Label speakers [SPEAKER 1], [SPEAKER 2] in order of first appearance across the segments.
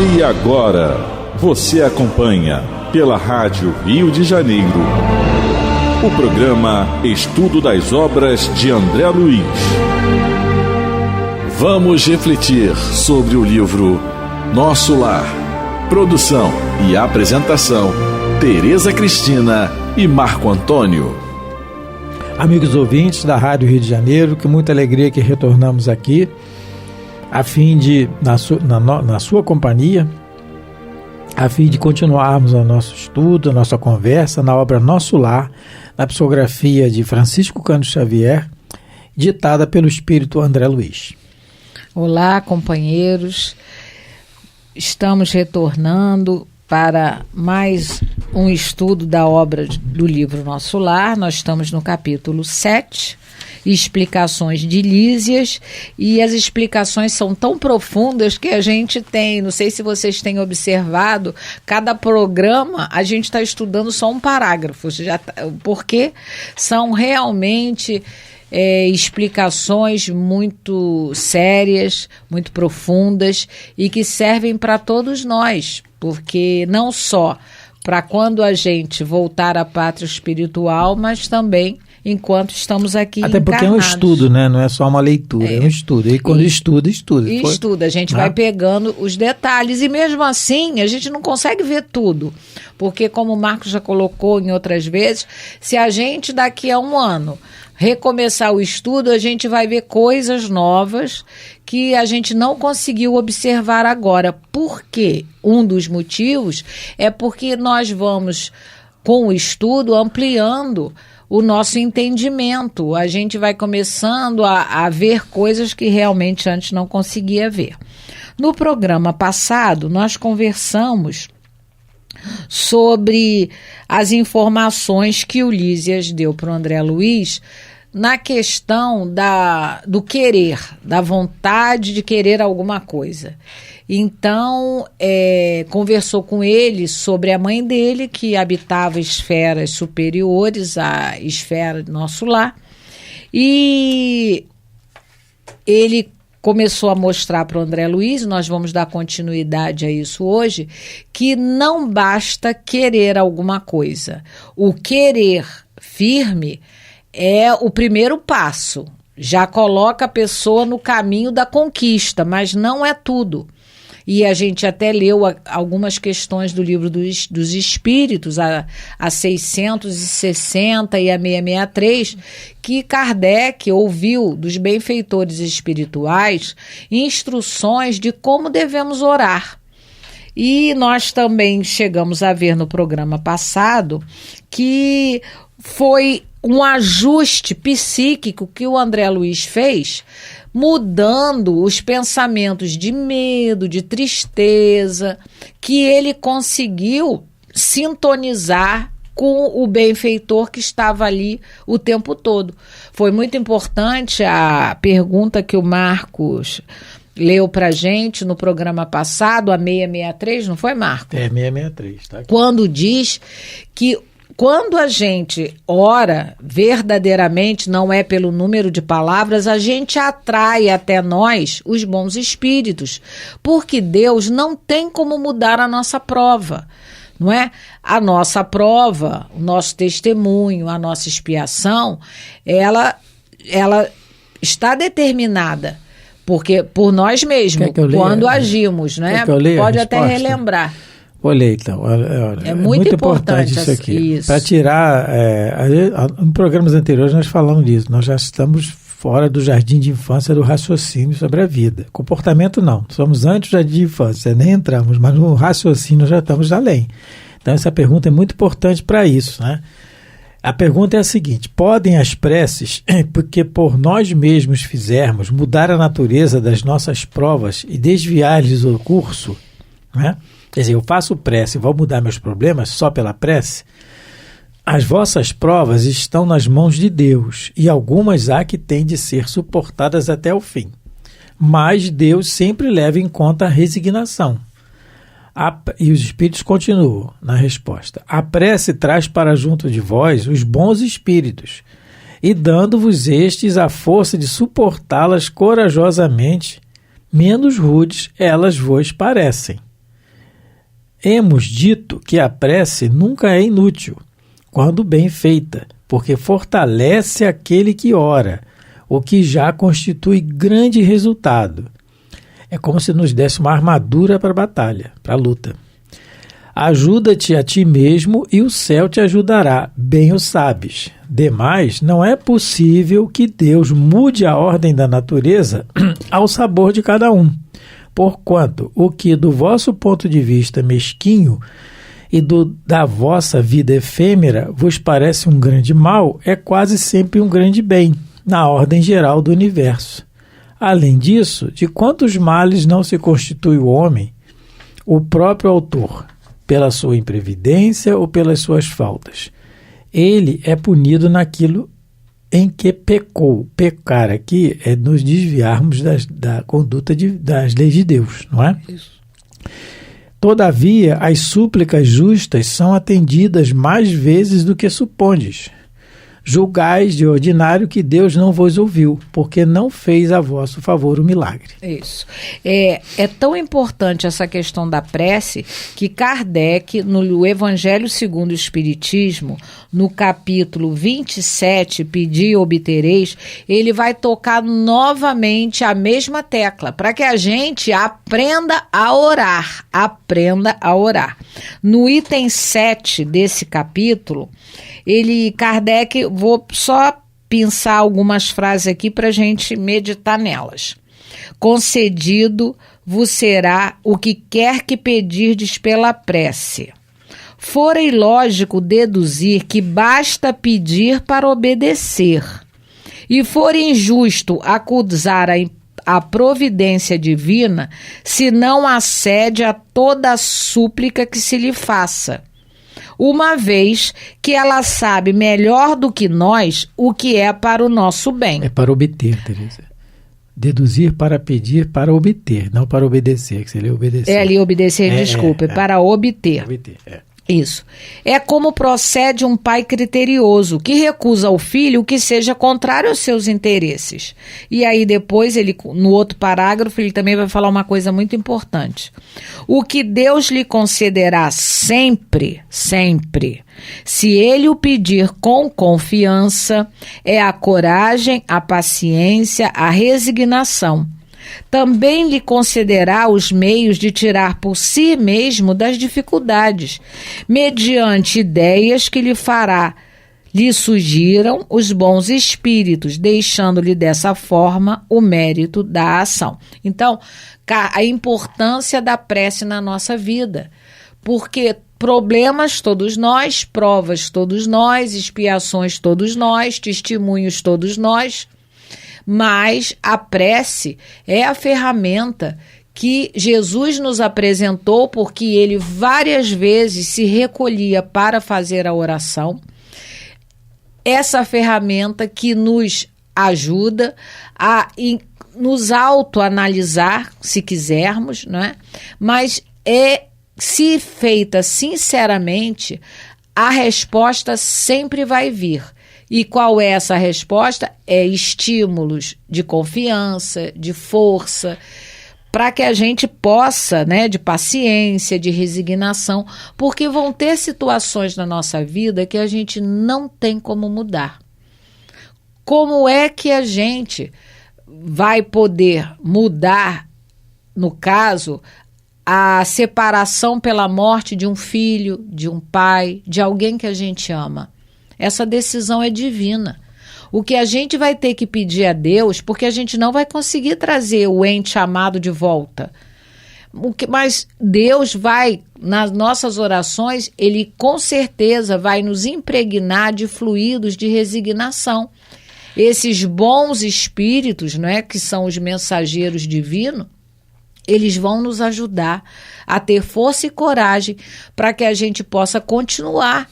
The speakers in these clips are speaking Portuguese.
[SPEAKER 1] E agora, você acompanha pela Rádio Rio de Janeiro o programa Estudo das Obras de André Luiz. Vamos refletir sobre o livro Nosso Lar. Produção e apresentação, Tereza Cristina e Marco Antônio.
[SPEAKER 2] Amigos ouvintes da Rádio Rio de Janeiro, que muita alegria que retornamos aqui, a fim de, na sua companhia, a fim de continuarmos o nosso estudo, a nossa conversa na obra Nosso Lar, na psicografia de Francisco Cândido Xavier, ditada pelo Espírito André Luiz.
[SPEAKER 3] Olá, companheiros, estamos retornando para mais um estudo da obra do livro Nosso Lar. Nós estamos no capítulo 7, explicações de Lísias, e as explicações são tão profundas que a gente tem, não sei se vocês têm observado, cada programa a gente está estudando só um parágrafo, porque são realmente explicações muito sérias, muito profundas e que servem para todos nós, porque não só para quando a gente voltar à pátria espiritual, mas também enquanto estamos aqui
[SPEAKER 2] até porque
[SPEAKER 3] encarnados.
[SPEAKER 2] É um estudo, né? Não é só uma leitura, é um estudo. E quando estuda.
[SPEAKER 3] E estuda, a gente vai pegando os detalhes, e mesmo assim a gente não consegue ver tudo, porque como o Marcos já colocou em outras vezes, se a gente daqui a um ano recomeçar o estudo, a gente vai ver coisas novas que a gente não conseguiu observar agora. Por quê? Um dos motivos é porque nós vamos, com o estudo, ampliando o nosso entendimento. A gente vai começando a ver coisas que realmente antes não conseguia ver. No programa passado, nós conversamos sobre as informações que o Lísias deu para o André Luiz na questão do querer, da vontade de querer alguma coisa. Então, conversou com ele sobre a mãe dele, que habitava esferas superiores à esfera do Nosso Lar, e ele começou a mostrar para o André Luiz, nós vamos dar continuidade a isso hoje, que não basta querer alguma coisa. O querer firme é o primeiro passo, já coloca a pessoa no caminho da conquista, mas não é tudo. E a gente até leu algumas questões do livro dos Espíritos, a 660 e a 663, que Kardec ouviu dos benfeitores espirituais instruções de como devemos orar. E nós também chegamos a ver no programa passado que foi um ajuste psíquico que o André Luiz fez, mudando os pensamentos de medo, de tristeza, que ele conseguiu sintonizar com o benfeitor que estava ali o tempo todo. Foi muito importante a pergunta que o Marcos leu pra gente no programa passado, a 663, não foi, Marcos?
[SPEAKER 2] 663, tá aqui.
[SPEAKER 3] Quando diz que quando a gente ora verdadeiramente, não é pelo número de palavras, a gente atrai até nós os bons espíritos, porque Deus não tem como mudar a nossa prova, não é? A nossa prova, o nosso testemunho, a nossa expiação, ela está determinada, porque por nós mesmos, quando agimos, né? Pode até relembrar.
[SPEAKER 2] Olha, então,
[SPEAKER 3] é muito importante
[SPEAKER 2] isso aqui. Para tirar, em programas anteriores nós falamos disso, nós já estamos fora do jardim de infância do raciocínio sobre a vida. Comportamento não, somos antes do jardim de infância, nem entramos, mas no raciocínio já estamos além. Então essa pergunta é muito importante para isso, né? A pergunta é a seguinte: podem as preces, porque por nós mesmos fizermos, mudar a natureza das nossas provas e desviar-lhes o curso, né? Quer dizer, eu faço prece e vou mudar meus problemas só pela prece? As vossas provas estão nas mãos de Deus, e algumas há que têm de ser suportadas até o fim. Mas Deus sempre leva em conta a resignação. E os espíritos continuam na resposta. A prece traz para junto de vós os bons espíritos, e dando-vos estes a força de suportá-las corajosamente, menos rudes elas vos parecem. hemos dito que a prece nunca é inútil, quando bem feita, porque fortalece aquele que ora, o que já constitui grande resultado. É como se nos desse uma armadura para a batalha, para a luta. Ajuda-te a ti mesmo e o céu te ajudará, bem o sabes. Demais, não é possível que Deus mude a ordem da natureza ao sabor de cada um, porquanto o que do vosso ponto de vista mesquinho e da vossa vida efêmera vos parece um grande mal, é quase sempre um grande bem, na ordem geral do universo. Além disso, de quantos males não se constitui o homem, o próprio autor, pela sua imprevidência ou pelas suas faltas. Ele é punido naquilo em que pecou. Pecar aqui é nos desviarmos da conduta das leis de Deus, não é?
[SPEAKER 3] Isso.
[SPEAKER 2] Todavia, as súplicas justas são atendidas mais vezes do que supondes. Julgais de ordinário que Deus não vos ouviu, porque não fez a vosso favor o milagre.
[SPEAKER 3] Isso. É tão importante essa questão da prece que Kardec, no Evangelho segundo o Espiritismo, no capítulo 27, Pedi e obtereis, ele vai tocar novamente a mesma tecla, para que a gente aprenda a orar. Aprenda a orar. No item 7 desse capítulo, Kardec, vou só pensar algumas frases aqui para a gente meditar nelas. Concedido vos será o que quer que pedirdes pela prece. Fora ilógico deduzir que basta pedir para obedecer. E for injusto acusar a providência divina, se não acede a toda a súplica que se lhe faça, uma vez que ela sabe melhor do que nós o que é para o nosso bem.
[SPEAKER 2] É para obter, Teresa. Deduzir para pedir para obter, não para obedecer, que seria obedecer.
[SPEAKER 3] Ali obedecer, desculpa, para obter.
[SPEAKER 2] Obter, é.
[SPEAKER 3] Isso. É como procede um pai criterioso, que recusa ao filho que seja contrário aos seus interesses. E aí depois, no outro parágrafo, ele também vai falar uma coisa muito importante. O que Deus lhe concederá sempre, sempre, se ele o pedir com confiança, é a coragem, a paciência, a resignação. Também lhe concederá os meios de tirar por si mesmo das dificuldades, mediante ideias que lhe sugiram os bons espíritos, deixando-lhe dessa forma o mérito da ação. Então, a importância da prece na nossa vida, porque problemas todos nós, provas todos nós, expiações todos nós, testemunhos todos nós, mas a prece é a ferramenta que Jesus nos apresentou, porque ele várias vezes se recolhia para fazer a oração. Essa ferramenta que nos ajuda a nos autoanalisar, se quisermos, não é? Mas se feita sinceramente, a resposta sempre vai vir. E qual é essa resposta? É estímulos de confiança, de força, para que a gente possa, de paciência, de resignação, porque vão ter situações na nossa vida que a gente não tem como mudar. Como é que a gente vai poder mudar, no caso, a separação pela morte de um filho, de um pai, de alguém que a gente ama? Essa decisão é divina. O que a gente vai ter que pedir a Deus, porque a gente não vai conseguir trazer o ente amado de volta. Mas Deus vai, nas nossas orações, Ele com certeza vai nos impregnar de fluidos de resignação. Esses bons espíritos, que são os mensageiros divinos, eles vão nos ajudar a ter força e coragem para que a gente possa continuar,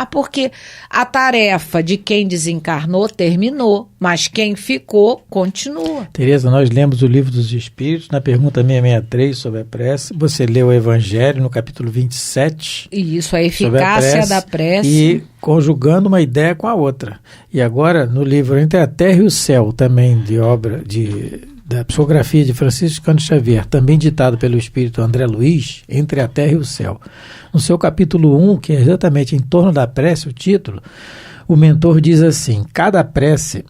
[SPEAKER 3] porque a tarefa de quem desencarnou terminou, mas quem ficou continua.
[SPEAKER 2] Teresa, nós lemos o Livro dos Espíritos, na pergunta 663 sobre a prece, você leu o Evangelho no capítulo 27.
[SPEAKER 3] Isso, a eficácia da prece.
[SPEAKER 2] E conjugando uma ideia com a outra. E agora, no livro Entre a Terra e o Céu, também de obra da psicografia de Francisco Cândido Xavier, também ditado pelo espírito André Luiz, Entre a Terra e o Céu. No seu capítulo 1, que é exatamente em torno da prece, o título, o mentor diz assim: cada prece,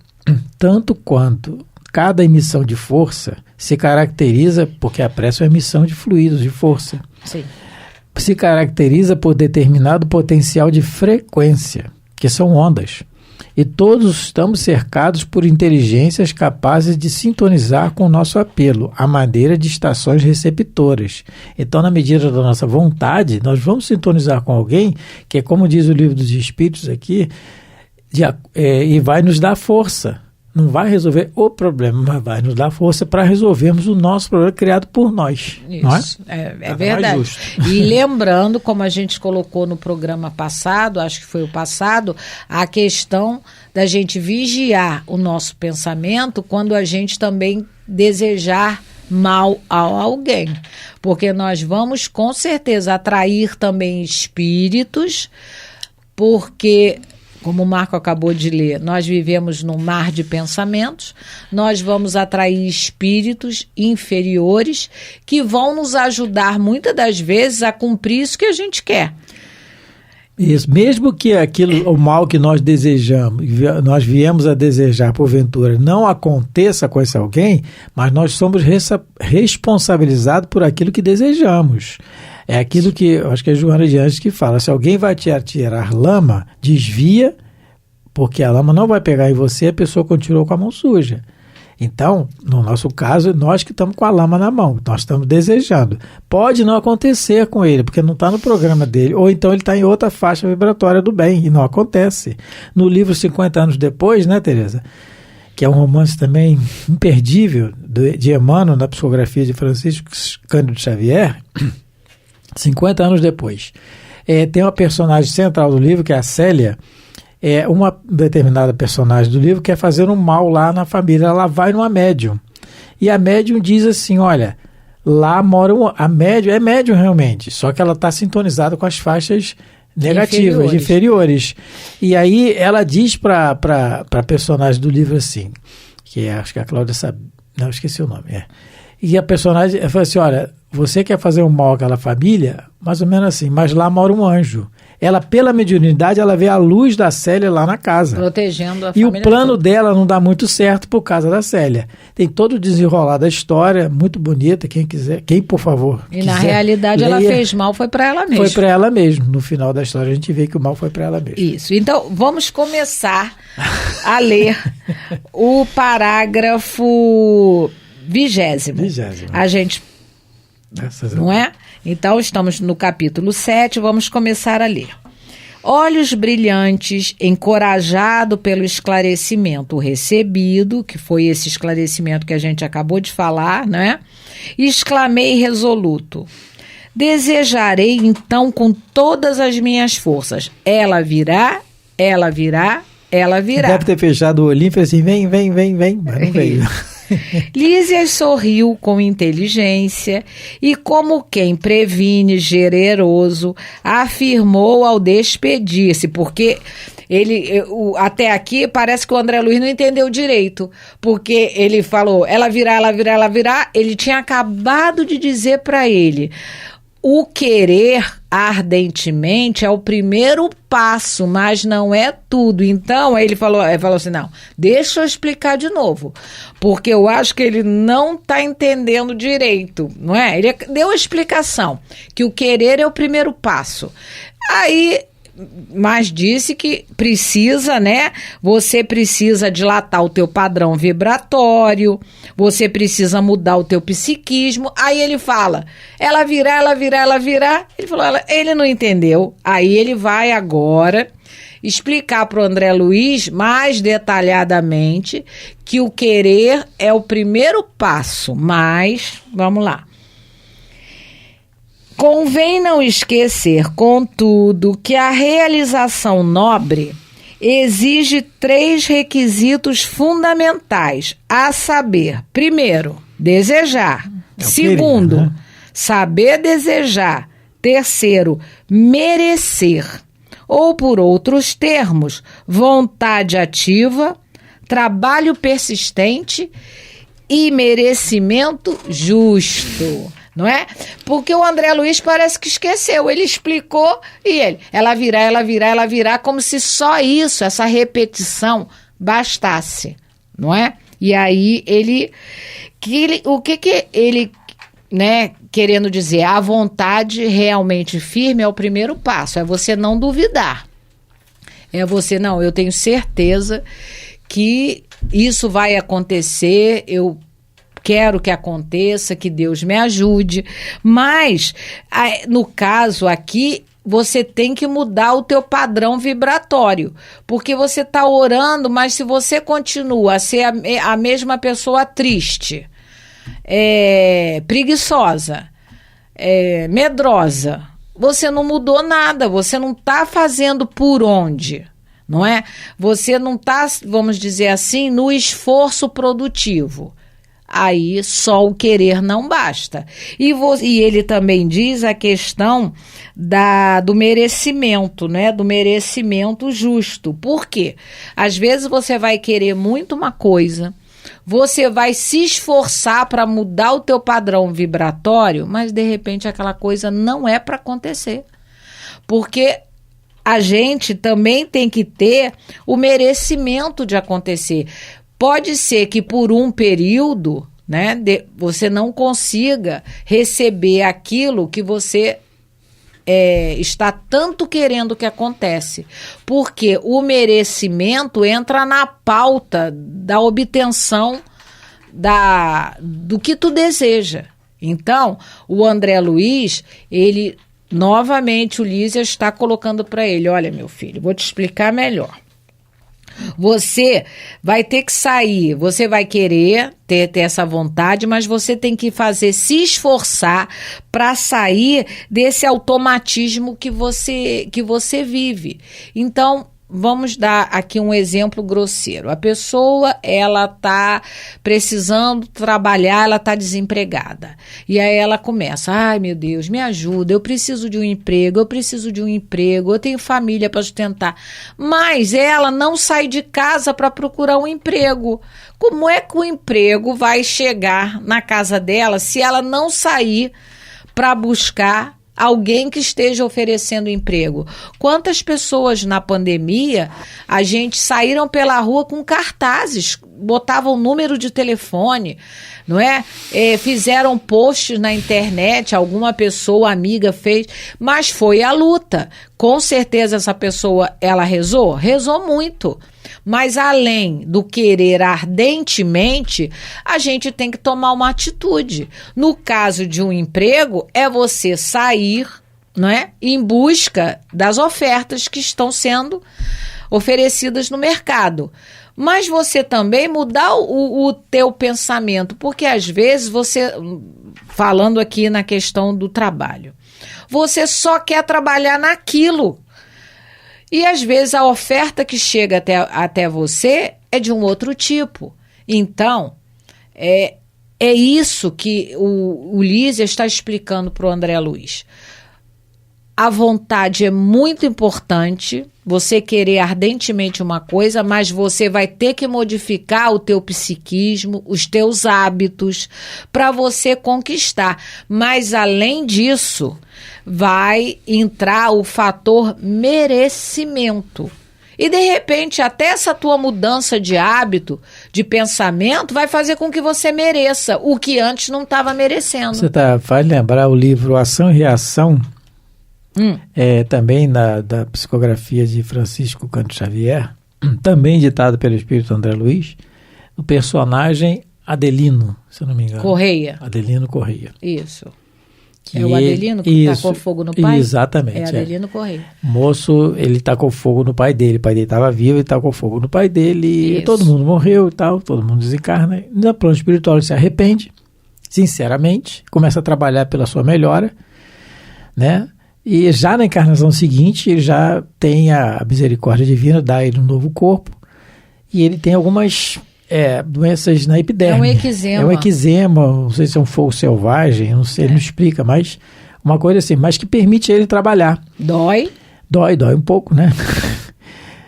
[SPEAKER 2] tanto quanto cada emissão de força, se caracteriza, porque a prece é uma emissão de fluidos, de força.
[SPEAKER 3] Sim.
[SPEAKER 2] Se caracteriza por determinado potencial de frequência, que são ondas. E todos estamos cercados por inteligências capazes de sintonizar com o nosso apelo, à maneira de estações receptoras. Então, na medida da nossa vontade, nós vamos sintonizar com alguém que é, como diz o Livro dos Espíritos aqui, e vai nos dar força. Não vai resolver o problema, mas vai nos dar força para resolvermos o nosso problema criado por nós.
[SPEAKER 3] Isso,
[SPEAKER 2] não é?
[SPEAKER 3] É verdade. E lembrando, como a gente colocou no programa passado, acho que foi o passado, a questão da gente vigiar o nosso pensamento quando a gente também desejar mal a alguém. Porque nós vamos, com certeza, atrair também espíritos, porque... Como o Marco acabou de ler, nós vivemos num mar de pensamentos, nós vamos atrair espíritos inferiores que vão nos ajudar muitas das vezes a cumprir isso que a gente quer.
[SPEAKER 2] Isso, mesmo que o mal que nós desejamos, nós viemos a desejar porventura, não aconteça com esse alguém, mas nós somos responsabilizados por aquilo que desejamos. É aquilo que, eu acho que é Joana de Anjos que fala, se alguém vai te atirar lama, desvia, porque a lama não vai pegar em você, a pessoa continuou com a mão suja. Então, no nosso caso, nós que estamos com a lama na mão, nós estamos desejando. Pode não acontecer com ele, porque não está no programa dele, ou então ele está em outra faixa vibratória do bem, e não acontece. No livro 50 anos depois, né, Tereza? Que é um romance também imperdível, de Emmanuel, na psicografia de Francisco Cândido Xavier, 50 anos depois. Tem uma personagem central do livro, que é a Célia, uma determinada personagem do livro quer fazer um mal lá na família. Ela vai numa médium. E a médium diz assim, olha, lá mora a médium, é médium realmente, só que ela está sintonizada com as faixas negativas, inferiores. E aí ela diz para a personagem do livro assim, que acho que a Cláudia sabe, não, esqueci o nome, E a personagem fala assim, olha, você quer fazer um mal àquela família, mais ou menos assim, mas lá mora um anjo. Ela, pela mediunidade, ela vê a luz da Célia lá na casa.
[SPEAKER 3] Protegendo a
[SPEAKER 2] família. E o plano
[SPEAKER 3] toda.
[SPEAKER 2] dela não dá muito certo por causa da Célia. Tem todo o desenrolar da história, muito bonita, quem quiser, por favor,
[SPEAKER 3] E na realidade leia, ela fez mal, foi para ela mesma.
[SPEAKER 2] Foi para ela mesma. No final da história a gente vê que o mal foi para ela mesma.
[SPEAKER 3] Isso. Então, vamos começar a ler o parágrafo 20º. A gente... Não é? Então, estamos no capítulo 7, vamos começar a ler. Olhos brilhantes, encorajado pelo esclarecimento recebido, que foi esse esclarecimento que a gente acabou de falar, né? Exclamei resoluto. Desejarei então com todas as minhas forças. Ela virá, ela virá, ela virá.
[SPEAKER 2] Deve ter fechado o olhinho e falou assim, vem, mas não veio.
[SPEAKER 3] Lísias sorriu com inteligência e, como quem previne generoso, afirmou ao despedir-se, porque até aqui parece que o André Luiz não entendeu direito, porque ele falou, ela virá, ela virá, ela virá, ele tinha acabado de dizer para ele, o querer ardentemente é o primeiro passo, mas não é tudo. Então, ele falou assim, não, deixa eu explicar de novo, porque eu acho que ele não está entendendo direito, não é? Ele deu a explicação, que o querer é o primeiro passo. Aí... mas disse que precisa, né? Você precisa dilatar o teu padrão vibratório, você precisa mudar o teu psiquismo. Aí ele fala, ela virá, ela virá, ela virá. Ele falou, ele não entendeu. Aí ele vai agora explicar para o André Luiz mais detalhadamente que o querer é o primeiro passo, mas, vamos lá. Convém não esquecer, contudo, que a realização nobre exige 3 requisitos fundamentais, a saber, primeiro, desejar, segundo, querer, né? Saber desejar, terceiro, merecer, ou por outros termos, vontade ativa, trabalho persistente e merecimento justo. Não é? Porque o André Luiz parece que esqueceu. Ele explicou e ela virá, como se só isso, essa repetição, bastasse. Não é? E aí o que ele, né, querendo dizer? A vontade realmente firme é o primeiro passo, é você não duvidar. É você, não, eu tenho certeza que isso vai acontecer, eu quero que aconteça, que Deus me ajude, mas no caso aqui, você tem que mudar o teu padrão vibratório, porque você está orando, mas se você continua a ser a mesma pessoa triste, preguiçosa, medrosa, você não mudou nada, você não está fazendo por onde, não é? Você não está, vamos dizer assim, no esforço produtivo. Aí só o querer não basta. E ele também diz a questão do merecimento, né? Do merecimento justo. Por quê? Às vezes você vai querer muito uma coisa, você vai se esforçar para mudar o teu padrão vibratório, mas de repente aquela coisa não é para acontecer. Porque a gente também tem que ter o merecimento de acontecer. Pode ser que por um período, né, você não consiga receber aquilo que você está tanto querendo que acontece. Porque o merecimento entra na pauta da obtenção do que tu deseja. Então, o André Luiz, novamente o Lísias está colocando para ele, olha meu filho, vou te explicar melhor. Você vai ter que sair, você vai querer ter essa vontade, mas você tem que se esforçar para sair desse automatismo que você vive. Então, vamos dar aqui um exemplo grosseiro. A pessoa, ela está precisando trabalhar, ela está desempregada. E aí ela começa, ai meu Deus, me ajuda, eu preciso de um emprego, eu tenho família para sustentar. Mas ela não sai de casa para procurar um emprego. Como é que o emprego vai chegar na casa dela se ela não sair para buscar alguém que esteja oferecendo emprego? Quantas pessoas na pandemia saíram pela rua com cartazes, botavam número de telefone, não é? Fizeram posts na internet, alguma pessoa amiga fez, mas foi a luta. Com certeza essa pessoa, ela rezou muito. Mas além do querer ardentemente, a gente tem que tomar uma atitude. No caso de um emprego, é você sair, não é, em busca das ofertas que estão sendo oferecidas no mercado. Mas você também mudar o teu pensamento, porque às vezes você, falando aqui na questão do trabalho, você só quer trabalhar naquilo. E às vezes a oferta que chega até você é de um outro tipo. Então, é isso que o Lísias está explicando para o André Luiz. A vontade é muito importante, você querer ardentemente uma coisa, mas você vai ter que modificar o teu psiquismo, os teus hábitos, para você conquistar. Mas além disso, vai entrar o fator merecimento. E de repente, até essa tua mudança de hábito, de pensamento, vai fazer com que você mereça o que antes não estava merecendo.
[SPEAKER 2] Você faz lembrar o livro Ação e Reação, também da psicografia de Francisco Cândido Xavier, também ditado pelo Espírito André Luiz, o personagem Adelino, se eu não me engano.
[SPEAKER 3] Correia.
[SPEAKER 2] Adelino Correia.
[SPEAKER 3] Isso. O Adelino que tacou fogo no pai?
[SPEAKER 2] Exatamente.
[SPEAKER 3] É Adelino Correia.
[SPEAKER 2] Moço, ele tacou fogo no pai dele. O pai dele estava vivo, ele tacou fogo no pai dele.
[SPEAKER 3] Isso.
[SPEAKER 2] E todo mundo morreu e tal, todo mundo desencarna. No plano espiritual ele se arrepende, sinceramente, começa a trabalhar pela sua melhora, né? E já na encarnação seguinte, ele já tem a misericórdia divina, dá ele um novo corpo. E ele tem algumas doenças na epiderme.
[SPEAKER 3] É um eczema.
[SPEAKER 2] É um eczema, não sei se é um fogo selvagem, não sei, ele não explica, mas uma coisa assim, mas que permite ele trabalhar.
[SPEAKER 3] Dói
[SPEAKER 2] um pouco, né?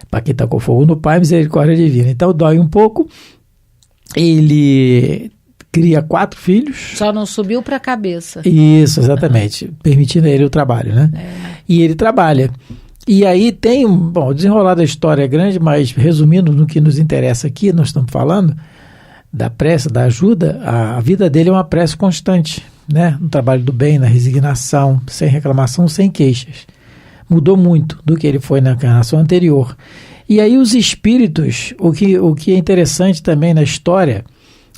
[SPEAKER 2] Para quem está com fogo no pai, misericórdia divina. Então dói um pouco, ele cria 4 filhos.
[SPEAKER 3] Só não subiu para a cabeça.
[SPEAKER 2] Isso, exatamente. Permitindo a ele o trabalho, né? E ele trabalha. E aí tem, bom, o desenrolar da história é grande, mas resumindo no que nos interessa aqui, nós estamos falando da prece, da ajuda, a vida dele é uma prece constante, né? No trabalho do bem, na resignação, sem reclamação, sem queixas. Mudou muito do que ele foi na encarnação anterior. E aí os espíritos, o que é interessante também na história,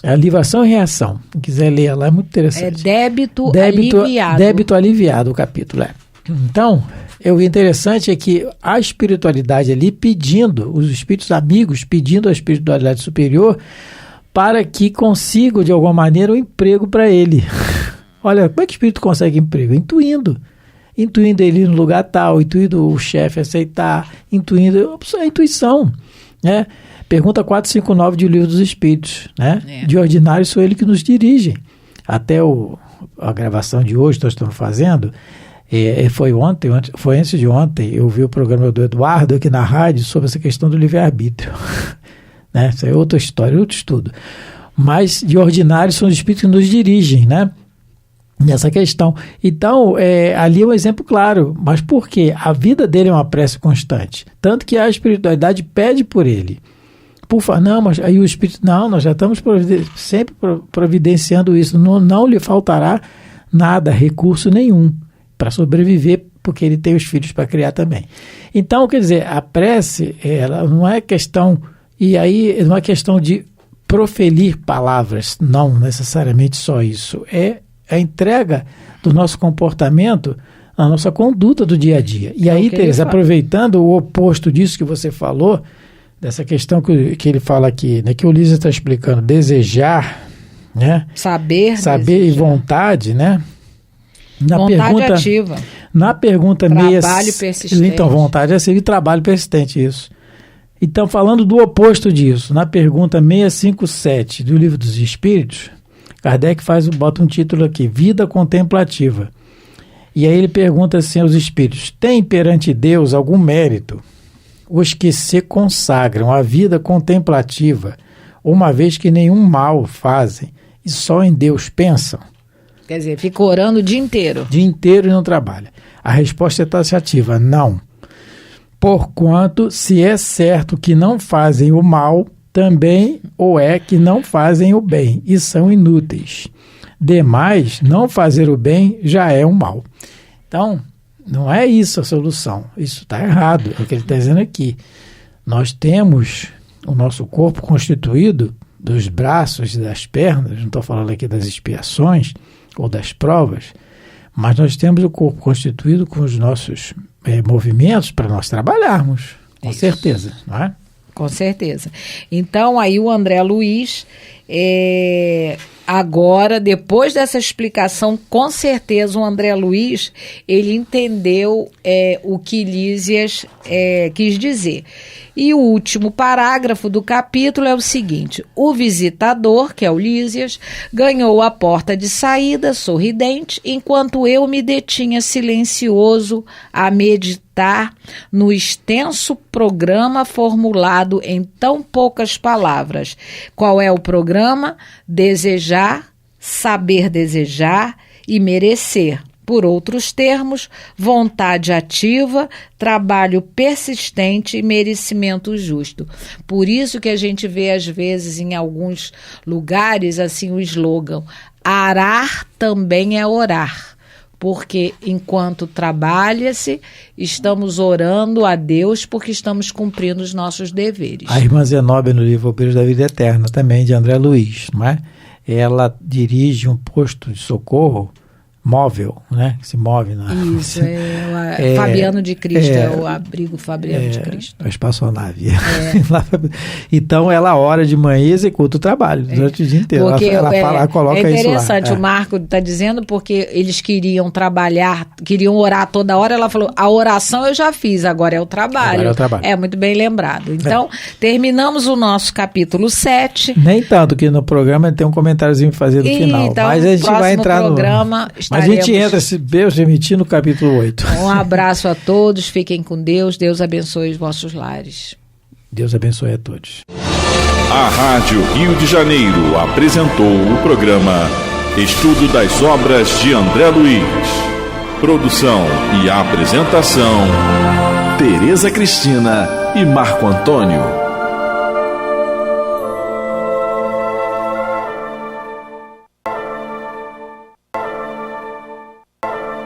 [SPEAKER 2] é a livração e reação. Quem quiser ler lá é muito interessante.
[SPEAKER 3] É débito aliviado.
[SPEAKER 2] Débito aliviado, o capítulo é. Então, o interessante é que a espiritualidade ali pedindo, os espíritos amigos pedindo a espiritualidade superior para que consigam, de alguma maneira, um emprego para ele. Olha, como é que o espírito consegue emprego? Intuindo ele ir no lugar tal, intuindo o chefe aceitar, intuindo a intuição, né? Pergunta 459 de O Livro dos Espíritos, né? De ordinário sou ele que nos dirige. Até a gravação de hoje nós estamos fazendo, foi antes de ontem, eu vi o programa do Eduardo aqui na rádio sobre essa questão do livre-arbítrio. Né? Isso é outra história, outro estudo. Mas de ordinário são os espíritos que nos dirigem, né? Nessa questão. Então, ali é um exemplo claro. Mas por quê? A vida dele é uma prece constante. Tanto que a espiritualidade pede por ele. Por favor, não, mas aí o espírito, não, nós já estamos sempre providenciando isso. Não lhe faltará nada, recurso nenhum para sobreviver, porque ele tem os filhos para criar também. Então, quer dizer, a prece, ela não é questão, e aí não é questão de proferir palavras, não necessariamente só isso. É a entrega do nosso comportamento, a nossa conduta do dia a dia. E aí, Tereza, aproveitando o oposto disso que você falou, dessa questão que ele fala aqui, né, que o Ulisses está explicando, desejar, né? Saber e vontade, né?
[SPEAKER 3] Vontade ativa.
[SPEAKER 2] Na pergunta
[SPEAKER 3] trabalho persistente.
[SPEAKER 2] Então, vontade é servir trabalho persistente, isso. Então, falando do oposto disso, na pergunta 657 do Livro dos Espíritos, Kardec bota um título aqui, Vida Contemplativa. E aí ele pergunta assim aos espíritos, tem perante Deus algum mérito os que se consagram à vida contemplativa, uma vez que nenhum mal fazem e só em Deus pensam?
[SPEAKER 3] Quer dizer, fica orando o dia inteiro.
[SPEAKER 2] O dia inteiro e não trabalha. A resposta é taxativa, não. Porquanto, se é certo que não fazem o mal, também ou é que não fazem o bem e são inúteis. Demais, não fazer o bem já é um mal. Então, não é isso a solução. Isso está errado, é o que ele está dizendo aqui. Nós temos o nosso corpo constituído dos braços e das pernas, não estou falando aqui das expiações ou das provas, mas nós temos o corpo constituído com os nossos movimentos para nós trabalharmos, com certeza, não é?
[SPEAKER 3] Com certeza. Então, aí o André Luiz, agora, depois dessa explicação, com certeza o André Luiz, ele entendeu o que Lísias quis dizer. E o último parágrafo do capítulo é o seguinte: o visitador, que é o Lísias, ganhou a porta de saída, sorridente, enquanto eu me detinha silencioso a meditar no extenso programa formulado em tão poucas palavras. Qual é o programa? Desejar, saber desejar e merecer. Por outros termos, vontade ativa, trabalho persistente e merecimento justo. Por isso que a gente vê, às vezes, em alguns lugares, assim, o slogan, arar também é orar. Porque enquanto trabalha-se, estamos orando a Deus porque estamos cumprindo os nossos deveres.
[SPEAKER 2] A irmã Zenóbia, no livro Obreiros da Vida Eterna, também de André Luiz, não é? Ela dirige um posto de socorro móvel, né? Que se move na...
[SPEAKER 3] Isso, Fabiano de Cristo, o abrigo Fabiano de Cristo.
[SPEAKER 2] A espaçonave. Então, ela ora de manhã e executa o trabalho durante o dia inteiro.
[SPEAKER 3] Porque
[SPEAKER 2] ela coloca isso lá.
[SPEAKER 3] É interessante, o Marco está dizendo porque eles queriam trabalhar, queriam orar toda hora, ela falou, a oração eu já fiz, agora é o trabalho.
[SPEAKER 2] Agora é o trabalho.
[SPEAKER 3] É muito bem lembrado. Então, terminamos o nosso capítulo 7.
[SPEAKER 2] Nem tanto, que no programa tem um comentáriozinho para fazer no final.
[SPEAKER 3] Então,
[SPEAKER 2] mas a gente vai entrar
[SPEAKER 3] programa,
[SPEAKER 2] Mas a gente entra, se Deus permitir, no capítulo 8.
[SPEAKER 3] Um abraço a todos, fiquem com Deus, Deus abençoe os vossos lares.
[SPEAKER 2] Deus abençoe a todos.
[SPEAKER 1] A Rádio Rio de Janeiro apresentou o programa Estudo das Obras de André Luiz. Produção e apresentação, Tereza Cristina e Marco Antônio.